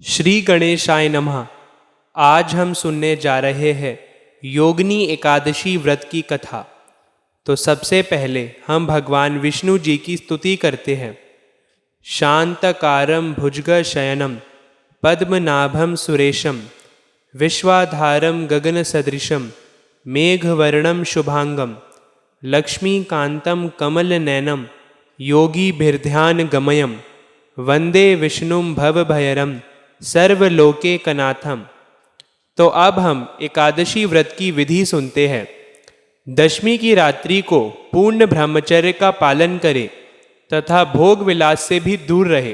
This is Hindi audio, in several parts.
श्री गणेशाय नमः। आज हम सुनने जा रहे हैं योगिनी एकादशी व्रत की कथा। तो सबसे पहले हम भगवान विष्णु जी की स्तुति करते हैं। शांतकारं भुजगशयनं पद्मनाभं सुरेशं विश्वाधारं गगनसदृशं मेघवर्णं शुभांगं लक्ष्मीकान्तं कमलनयनं योगिभिर्ध्यानगमयं वंदे विष्णुं भवभयरं सर्वलोकैकनाथम। तो अब हम एकादशी व्रत की विधि सुनते हैं। दशमी की रात्रि को पूर्ण ब्रह्मचर्य का पालन करें तथा भोग विलास से भी दूर रहे।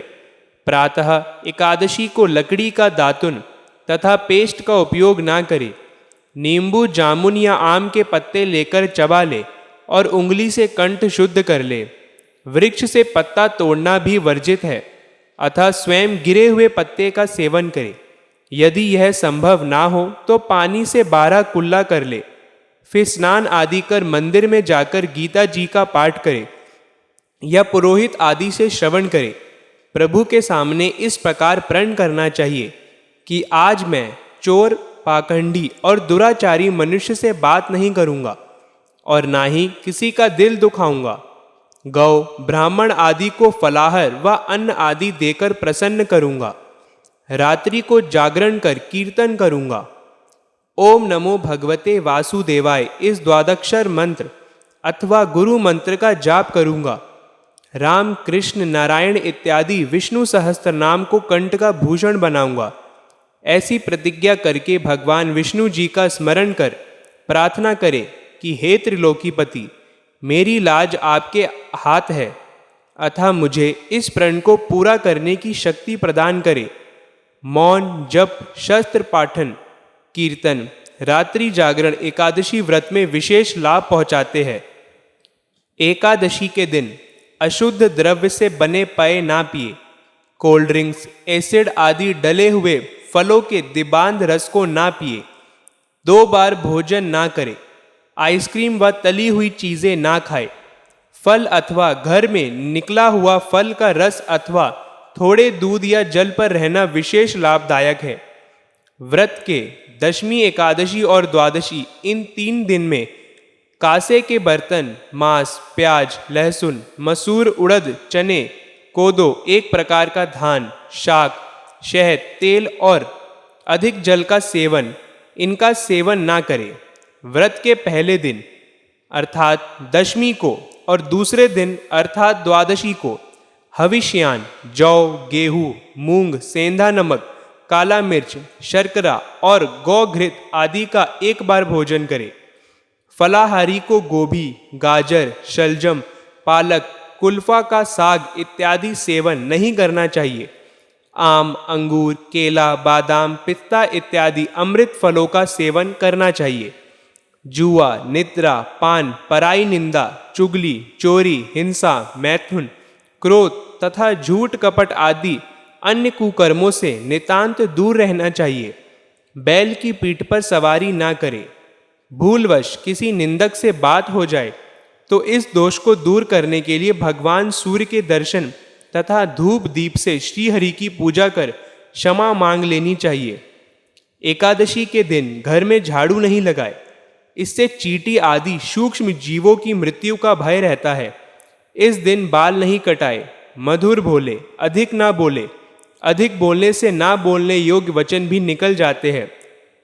प्रातः एकादशी को लकड़ी का दातुन तथा पेस्ट का उपयोग ना करें। नींबू, जामुन या आम के पत्ते लेकर चबा ले और उंगली से कंठ शुद्ध कर ले। वृक्ष से पत्ता तोड़ना भी वर्जित है, अतः स्वयं गिरे हुए पत्ते का सेवन करें। यदि यह संभव ना हो तो पानी से 12 कुल्ला कर ले। फिर स्नान आदि कर मंदिर में जाकर गीता जी का पाठ करें या पुरोहित आदि से श्रवण करें। प्रभु के सामने इस प्रकार प्रण करना चाहिए कि आज मैं चोर, पाखंडी और दुराचारी मनुष्य से बात नहीं करूँगा और ना ही किसी का दिल दुखाऊंगा। गौ, ब्राह्मण आदि को फलाहार व अन्न आदि देकर प्रसन्न करूँगा। रात्रि को जागरण कर कीर्तन करूँगा। ओम नमो भगवते वासुदेवाय इस द्वादक्षर मंत्र अथवा गुरु मंत्र का जाप करूँगा। राम, कृष्ण, नारायण इत्यादि विष्णु सहस्त्र नाम को कंठ का भूषण बनाऊंगा। ऐसी प्रतिज्ञा करके भगवान विष्णु जी का स्मरण कर प्रार्थना करें कि हे त्रिलोकीपति, मेरी लाज आपके हाथ है, अतः मुझे इस प्रण को पूरा करने की शक्ति प्रदान करे। मौन, जप, शस्त्र पाठन, कीर्तन, रात्रि जागरण एकादशी व्रत में विशेष लाभ पहुंचाते हैं। एकादशी के दिन अशुद्ध द्रव्य से बने पेय ना पिए। कोल्ड ड्रिंक्स, एसिड आदि डले हुए फलों के दिबांध रस को ना पिए। 2 बार भोजन ना करें। आइसक्रीम व तली हुई चीजें ना खाए। फल अथवा घर में निकला हुआ फल का रस अथवा थोड़े दूध या जल पर रहना विशेष लाभदायक है। व्रत के दशमी, एकादशी और द्वादशी इन 3 दिन में कांसे के बर्तन, मांस, प्याज, लहसुन, मसूर, उड़द, चने, कोदो, एक प्रकार का धान, शाक, शहद, तेल और अधिक जल का सेवन, इनका सेवन ना करें। व्रत के पहले दिन अर्थात दशमी को और दूसरे दिन अर्थात द्वादशी को हविष्यान, जौ, गेहूँ, मूंग, सेंधा नमक, काला मिर्च, शर्करा और गौघृत आदि का 1 बार भोजन करें। फलाहारी को गोभी, गाजर, शलजम, पालक, कुल्फा का साग इत्यादि सेवन नहीं करना चाहिए। आम, अंगूर, केला, बादाम, पिस्ता इत्यादि अमृत फलों का सेवन करना चाहिए। जुआ, निद्रा, पान, पराई निंदा, चुगली, चोरी, हिंसा, मैथुन, क्रोध तथा झूठ कपट आदि अन्य कुकर्मों से नितांत दूर रहना चाहिए। बैल की पीठ पर सवारी ना करें। भूलवश किसी निंदक से बात हो जाए तो इस दोष को दूर करने के लिए भगवान सूर्य के दर्शन तथा धूप दीप से श्रीहरि की पूजा कर क्षमा मांग लेनी चाहिए। एकादशी के दिन घर में झाड़ू नहीं लगाए। इससे चींटी आदि सूक्ष्म जीवों की मृत्यु का भय रहता है। इस दिन बाल नहीं कटाए। मधुर बोले, अधिक ना बोले। अधिक बोलने से ना बोलने योग्य वचन भी निकल जाते हैं।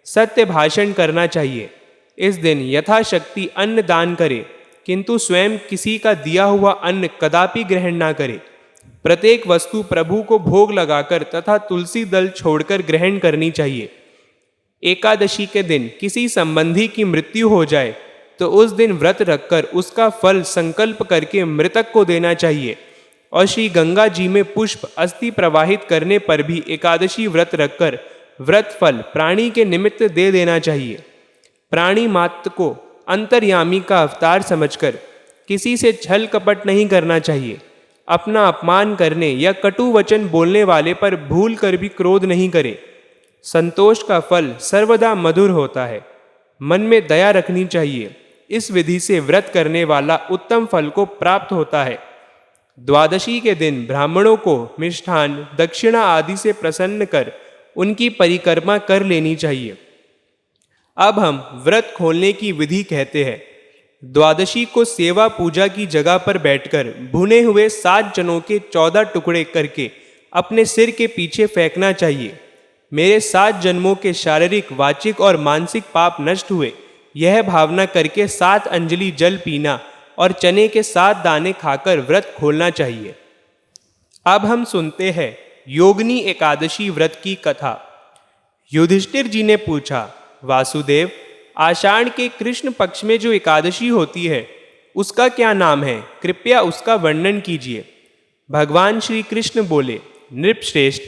सत्य भाषण करना चाहिए। इस दिन यथाशक्ति अन्न दान करे, किंतु स्वयं किसी का दिया हुआ अन्न कदापि ग्रहण ना करे। प्रत्येक वस्तु प्रभु को भोग लगाकर तथा तुलसी दल छोड़कर ग्रहण करनी चाहिए। एकादशी के दिन किसी संबंधी की मृत्यु हो जाए तो उस दिन व्रत रखकर उसका फल संकल्प करके मृतक को देना चाहिए और श्री गंगा जी में पुष्प अस्थि प्रवाहित करने पर भी एकादशी व्रत रखकर व्रत फल प्राणी के निमित्त दे देना चाहिए। प्राणी मात्र को अंतर्यामी का अवतार समझकर किसी से छल कपट नहीं करना चाहिए। अपना अपमान करने या कटु वचन बोलने वाले पर भूल कर भी क्रोध नहीं करे। संतोष का फल सर्वदा मधुर होता है। मन में दया रखनी चाहिए। इस विधि से व्रत करने वाला उत्तम फल को प्राप्त होता है। द्वादशी के दिन ब्राह्मणों को मिष्ठान, दक्षिणा आदि से प्रसन्न कर उनकी परिक्रमा कर लेनी चाहिए। अब हम व्रत खोलने की विधि कहते हैं। द्वादशी को सेवा पूजा की जगह पर बैठकर भुने हुए 7 चनों के 14 टुकड़े करके अपने सिर के पीछे फेंकना चाहिए। मेरे 7 जन्मों के शारीरिक, वाचिक और मानसिक पाप नष्ट हुए, यह भावना करके 7 अंजलि जल पीना और चने के 7 दाने खाकर व्रत खोलना चाहिए। अब हम सुनते हैं योगिनी एकादशी व्रत की कथा। युधिष्ठिर जी ने पूछा, वासुदेव, आषाढ़ के कृष्ण पक्ष में जो एकादशी होती है उसका क्या नाम है? कृपया उसका वर्णन कीजिए। भगवान श्री कृष्ण बोले, नृपश्रेष्ठ,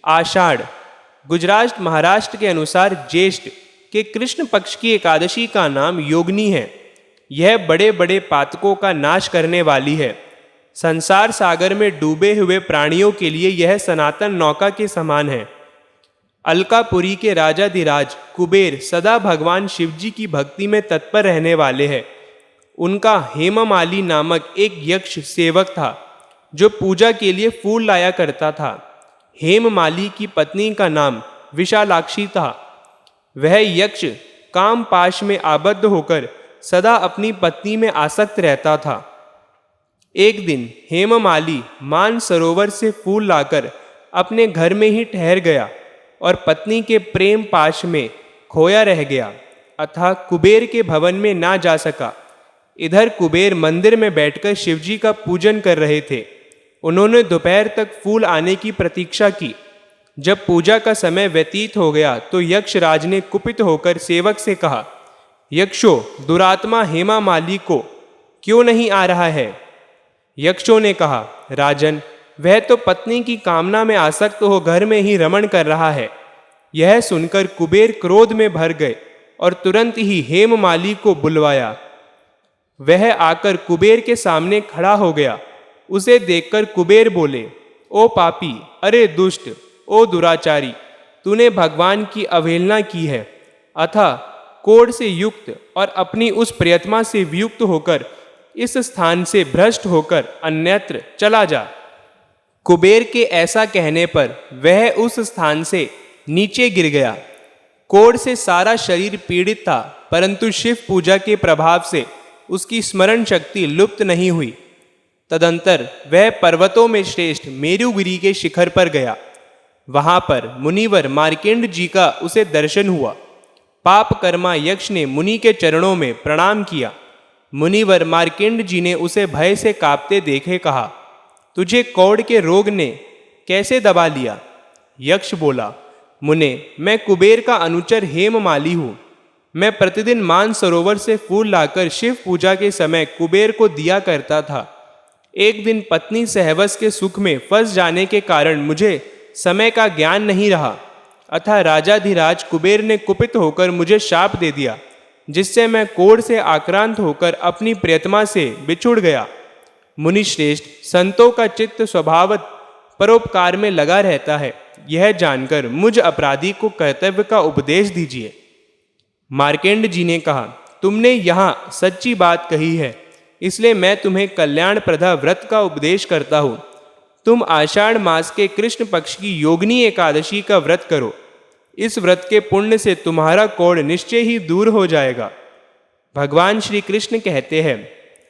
आषाढ़ गुजरात महाराष्ट्र के अनुसार ज्येष्ठ के कृष्ण पक्ष की एकादशी का नाम योगिनी है। यह बड़े बड़े पातकों का नाश करने वाली है। संसार सागर में डूबे हुए प्राणियों के लिए यह सनातन नौका के समान है। अलकापुरी के राजाधिराज कुबेर सदा भगवान शिवजी की भक्ति में तत्पर रहने वाले हैं। उनका हेममाली नामक एक यक्ष सेवक था जो पूजा के लिए फूल लाया करता था। हेममाली की पत्नी का नाम विशालाक्षी था। वह यक्ष काम पाश में आबद्ध होकर सदा अपनी पत्नी में आसक्त रहता था। एक दिन हेममाली मान सरोवर से फूल लाकर अपने घर में ही ठहर गया और पत्नी के प्रेम पाश में खोया रह गया, अतः कुबेर के भवन में ना जा सका। इधर कुबेर मंदिर में बैठकर शिवजी का पूजन कर रहे थे। उन्होंने दोपहर तक फूल आने की प्रतीक्षा की। जब पूजा का समय व्यतीत हो गया तो यक्षराज ने कुपित होकर सेवक से कहा, यक्षो, दुरात्मा हेमा माली को क्यों नहीं आ रहा है? यक्षों ने कहा, राजन, वह तो पत्नी की कामना में आसक्त हो घर में ही रमण कर रहा है। यह सुनकर कुबेर क्रोध में भर गए और तुरंत ही हेममाली को बुलवाया। वह आकर कुबेर के सामने खड़ा हो गया। उसे देखकर कुबेर बोले, ओ पापी, अरे दुष्ट, ओ दुराचारी, तूने भगवान की अवहेलना की है, अतः कोढ़ से युक्त और अपनी उस प्रियतमा से वियुक्त होकर इस स्थान से भ्रष्ट होकर अन्यत्र चला जा। कुबेर के ऐसा कहने पर वह उस स्थान से नीचे गिर गया। कोढ़ से सारा शरीर पीड़ित था, परंतु शिव पूजा के प्रभाव से उसकी स्मरण शक्ति लुप्त नहीं हुई। तदंतर वह पर्वतों में श्रेष्ठ मेरुगिरी के शिखर पर गया। वहां पर मुनिवर मार्केंड जी का उसे दर्शन हुआ। पाप कर्मा यक्ष ने मुनि के चरणों में प्रणाम किया। मुनिवर मार्केंड जी ने उसे भय से कांपते देखे कहा, तुझे कौड़ के रोग ने कैसे दबा लिया? यक्ष बोला, मुने, मैं कुबेर का अनुचर हेममाली हूँ। मैं प्रतिदिन मान सरोवर से फूल लाकर शिव पूजा के समय कुबेर को दिया करता था। एक दिन पत्नी सहवस के सुख में फंस जाने के कारण मुझे समय का ज्ञान नहीं रहा, अतः राजाधिराज कुबेर ने कुपित होकर मुझे शाप दे दिया, जिससे मैं कोढ़ से आक्रांत होकर अपनी प्रियतमा से बिछुड़ गया। मुनिश्रेष्ठ, संतों का चित्त स्वभावत परोपकार में लगा रहता है। यह जानकर मुझ अपराधी को कर्तव्य का उपदेश दीजिए। मार्केंड जी ने कहा, तुमने यहाँ सच्ची बात कही है, इसलिए मैं तुम्हें कल्याणप्रदा व्रत का उपदेश करता हूँ। तुम आषाढ़ मास के कृष्ण पक्ष की योगिनी एकादशी का व्रत करो। इस व्रत के पुण्य से तुम्हारा कोढ़ निश्चय ही दूर हो जाएगा। भगवान श्री कृष्ण कहते हैं,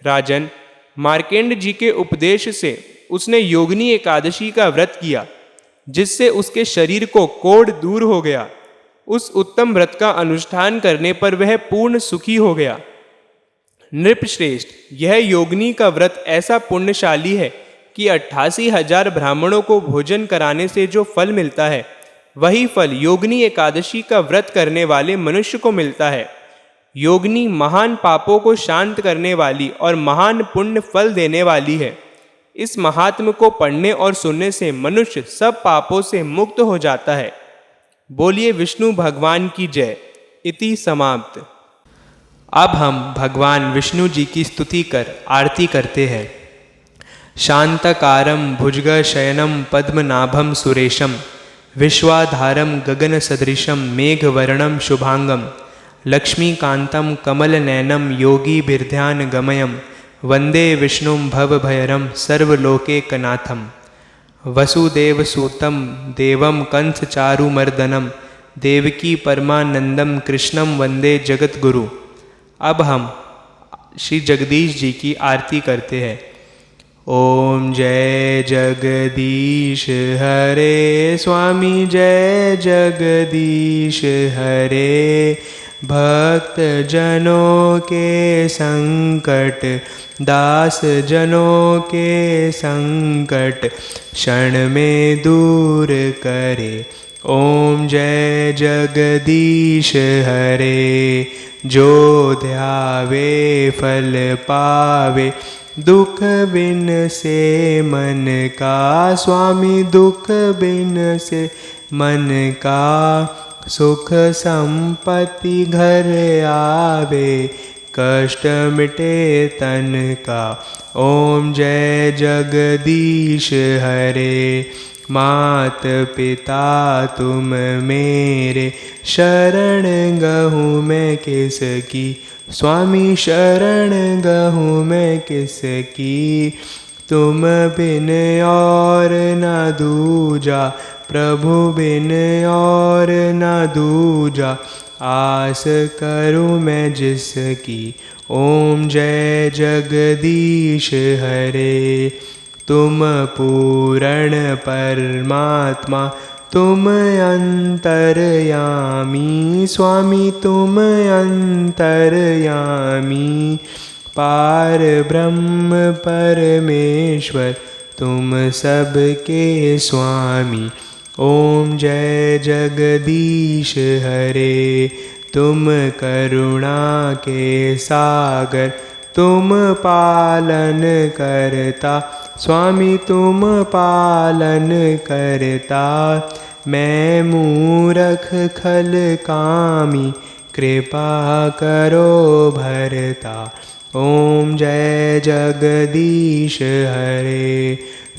राजन, मार्केंड जी के उपदेश से उसने योगिनी एकादशी का व्रत किया, जिससे उसके शरीर को कोढ़ दूर हो गया। उस उत्तम व्रत का अनुष्ठान करने पर वह पूर्ण सुखी हो गया। नृपश्रेष्ठ, यह योगिनी का व्रत ऐसा पुण्यशाली है कि 88,000 ब्राह्मणों को भोजन कराने से जो फल मिलता है, वही फल योगिनी एकादशी का व्रत करने वाले मनुष्य को मिलता है। योगिनी महान पापों को शांत करने वाली और महान पुण्य फल देने वाली है। इस महात्म्य को पढ़ने और सुनने से मनुष्य सब पापों से मुक्त हो जाता है। बोलिए विष्णु भगवान की जय। इति समाप्त। अब हम भगवान विष्णु जी की स्तुति कर आरती करते हैं। शांतकारं भुजगशयनं पद्मनाभं सुरेशं विश्वाधारं गगनसदृशं मेघवर्णं शुभांगं लक्ष्मीकान्तं कमलनयनं योगिभिर्ध्यानगमयं वन्दे विष्णुं भवभयहरं सर्वलोकैकनाथं। वसुदेवसुतं देवं कंसचारुमर्दनम देवकी परमानंदम कृष्णम वंदे जगतगुरु। अब हम श्री जगदीश जी की आरती करते हैं। ओम जय जगदीश हरे स्वामी जय जगदीश हरे। भक्त जनों के संकट दास जनों के संकट क्षण में दूर करे। ओम जय जगदीश हरे। जो ध्यावे फल पावे दुख बिन से मन का। स्वामी दुख बिन से मन का सुख संपत्ति घर आवे। कष्ट मिटे तन का। ओम जय जगदीश हरे। मात पिता तुम मेरे शरण गहूँ मैं किसकी। स्वामी शरण गहूँ मैं किसकी। तुम बिन और न दूजा प्रभु बिन और न दूजा। आस करूँ मैं जिसकी। ओम जय जगदीश हरे। तुम पूर्ण परमात्मा तुम अंतर्यामी। स्वामी तुम अंतर्यामी। पार ब्रह्म परमेश्वर तुम सबके स्वामी। ओम जय जगदीश हरे। तुम करुणा के सागर तुम पालन करता। स्वामी तुम पालन करता। मैं मूरख खल कामी कृपा करो भरता। ओम जय जगदीश हरे।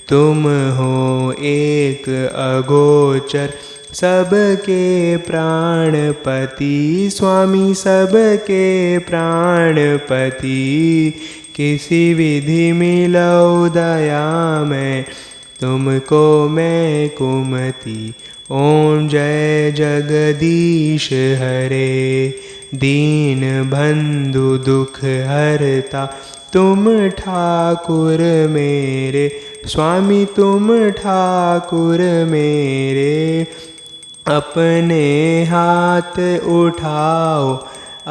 तुम हो एक अगोचर सबके प्राणपति। स्वामी सबके प्राणपति। किसी विधि मिलो दया में तुमको मैं कुमति। ओम जय जगदीश हरे। दीन बंधु दुख हरता तुम ठाकुर मेरे। स्वामी तुम ठाकुर मेरे। अपने हाथ उठाओ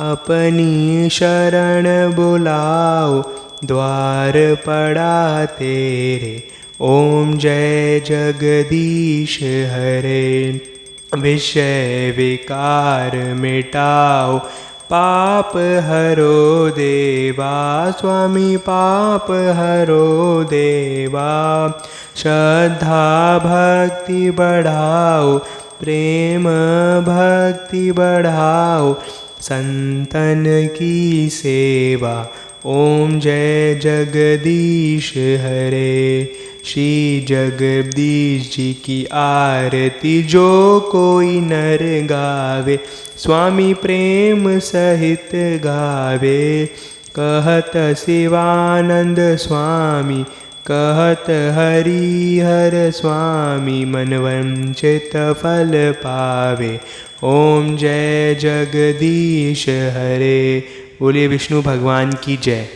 अपनी शरण बुलाओ। द्वार पड़ा तेरे। ओम जय जगदीश हरे। विषय विकार मिटाओ पाप हरो देवा। स्वामी पाप हरो देवा। श्रद्धा भक्ति बढ़ाओ प्रेम भक्ति बढ़ाओ। संतन की सेवा। ओम जय जगदीश हरे। श्री जगदीश जी की आरती जो कोई नर गावे। स्वामी प्रेम सहित गावे। कहत शिवानंद स्वामी कहत हरिहर स्वामी। मन वंचित फल पावे। ओम जय जगदीश हरे। बोलिए विष्णु भगवान की जय।